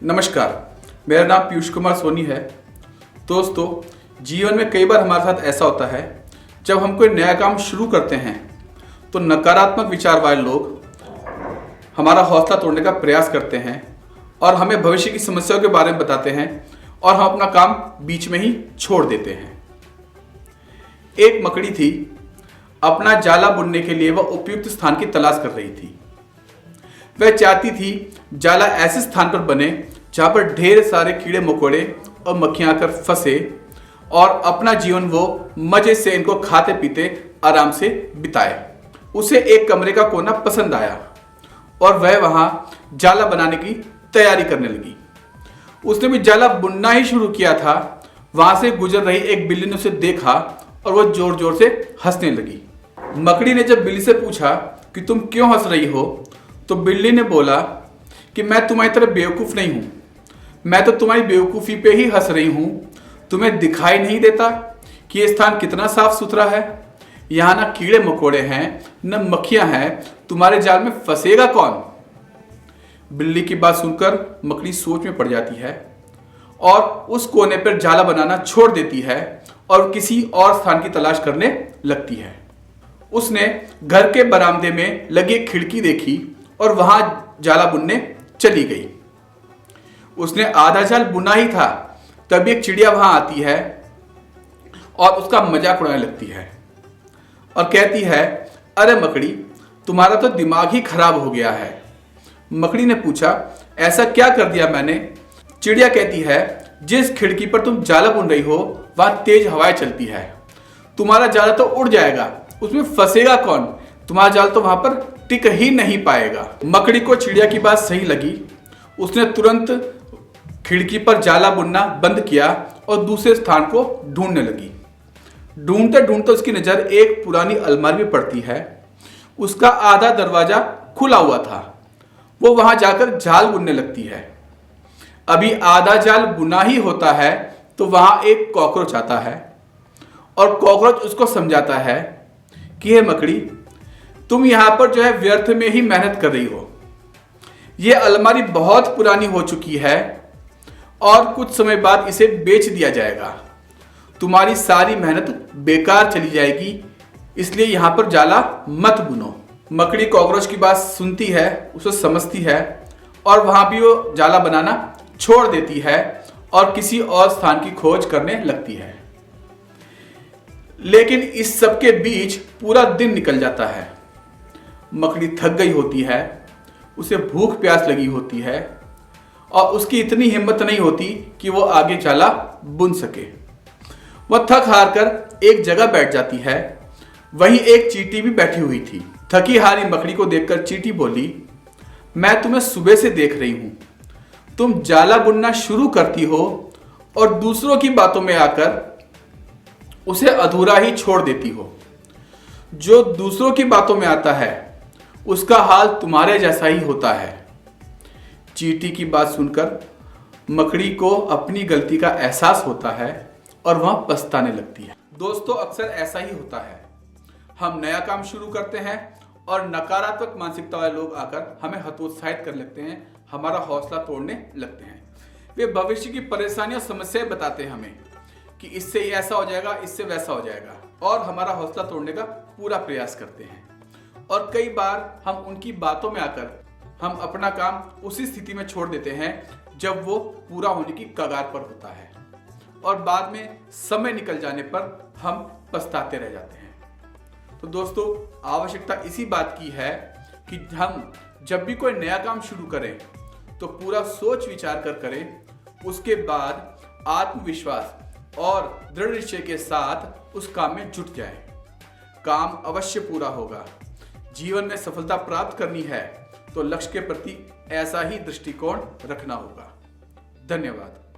नमस्कार, मेरा नाम पीयूष कुमार सोनी है। दोस्तों, जीवन में कई बार हमारे साथ ऐसा होता है, जब हम कोई नया काम शुरू करते हैं तो नकारात्मक विचार वाले लोग हमारा हौसला तोड़ने का प्रयास करते हैं और हमें भविष्य की समस्याओं के बारे में बताते हैं और हम अपना काम बीच में ही छोड़ देते हैं। एक मकड़ी थी, अपना जाला बुनने के लिए वह उपयुक्त स्थान की तलाश कर रही थी। वह चाहती थी जाला ऐसे स्थान पर बने जहां पर ढेर सारे कीड़े मकोड़े और मक्खियां आकर फंसे और अपना जीवन वो मजे से इनको खाते पीते आराम से बिताए। उसे एक कमरे का कोना पसंद आया और वह वहां जाला बनाने की तैयारी करने लगी। उसने भी जाला बुनना ही शुरू किया था, वहां से गुजर रही एक बिल्ली ने उसे देखा और वह जोर जोर से हंसने लगी। मकड़ी ने जब बिल्ली से पूछा कि तुम क्यों हंस रही हो, तो बिल्ली ने बोला कि मैं तुम्हारी तरह बेवकूफ़ नहीं हूं, मैं तो तुम्हारी बेवकूफ़ी पे ही हंस रही हूं। तुम्हें दिखाई नहीं देता कि ये स्थान कितना साफ सुथरा है? यहाँ ना कीड़े मकोड़े हैं न मक्खियां हैं, तुम्हारे जाल में फंसेगा कौन? बिल्ली की बात सुनकर मकड़ी सोच में पड़ जाती है और उस कोने पर जाला बनाना छोड़ देती है और किसी और स्थान की तलाश करने लगती है। उसने घर के बरामदे में लगी एक खिड़की देखी और वहां जाला बुनने चली गई। उसने आधा जाल बुना ही था, तभी एक चिड़िया वहां आती है और उसका मजाक उड़ाने लगती है और कहती है, अरे मकड़ी, तुम्हारा तो दिमाग ही खराब हो गया है। मकड़ी ने पूछा, ऐसा क्या कर दिया मैंने? चिड़िया कहती है, जिस खिड़की पर तुम जाला बुन रही हो वहां तेज हवाएं चलती है, तुम्हारा जाला तो उड़ जाएगा, उसमें फंसेगा कौन? तुम्हारा जाल तो वहां पर टिक ही नहीं पाएगा। मकड़ी को चिड़िया की बात सही लगी। उसने तुरंत खिड़की पर जाला बुनना बंद किया और दूसरे स्थान को ढूंढने लगी। ढूंढते ढूंढते उसकी नजर एक पुरानी अलमारी में पड़ती है। उसका आधा दरवाजा खुला हुआ था। वो वहां जाकर जाल बुनने लगती है। अभी आधा जाल बुना ही होता है तो वहां एक कॉकरोच आता है और कॉकरोच उसको समझाता है कि हे मकड़ी, तुम यहां पर जो है व्यर्थ में ही मेहनत कर रही हो। यह अलमारी बहुत पुरानी हो चुकी है और कुछ समय बाद इसे बेच दिया जाएगा। तुम्हारी सारी मेहनत बेकार चली जाएगी, इसलिए यहां पर जाला मत बुनो। मकड़ी कॉकरोच की बात सुनती है, उसे समझती है और वहां भी वो जाला बनाना छोड़ देती है और किसी और स्थान की खोज करने लगती है। लेकिन इस सब के बीच पूरा दिन निकल जाता है। मकड़ी थक गई होती है, उसे भूख प्यास लगी होती है और उसकी इतनी हिम्मत नहीं होती कि वो आगे जाला बुन सके। वह थक हार कर एक जगह बैठ जाती है। वहीं एक चींटी भी बैठी हुई थी। थकी हारी मकड़ी को देखकर चींटी बोली, मैं तुम्हें सुबह से देख रही हूं, तुम जाला बुनना शुरू करती हो और दूसरों की बातों में आकर उसे अधूरा ही छोड़ देती हो। जो दूसरों की बातों में आता है उसका हाल तुम्हारे जैसा ही होता है। चींटी की बात सुनकर मकड़ी को अपनी गलती का एहसास होता है और वह पछताने लगती है। दोस्तों, अक्सर ऐसा ही होता है। हम नया काम शुरू करते हैं और नकारात्मक मानसिकता वाले लोग आकर हमें हतोत्साहित कर लगते हैं, हमारा हौसला तोड़ने लगते हैं। वे भविष्य की परेशानियां, समस्याएं बताते हैं हमें कि इससे ये ऐसा हो जाएगा, इससे वैसा हो जाएगा, और हमारा हौसला तोड़ने का पूरा प्रयास करते हैं। और कई बार हम उनकी बातों में आकर हम अपना काम उसी स्थिति में छोड़ देते हैं जब वो पूरा होने की कगार पर होता है और बाद में समय निकल जाने पर हम पछताते रह जाते हैं। तो दोस्तों, आवश्यकता इसी बात की है कि हम जब भी कोई नया काम शुरू करें तो पूरा सोच विचार कर करें, उसके बाद आत्मविश्वास और दृढ़ निश्चय के साथ उस काम में जुट जाएं। काम अवश्य पूरा होगा। जीवन में सफलता प्राप्त करनी है तो लक्ष्य के प्रति ऐसा ही दृष्टिकोण रखना होगा। धन्यवाद।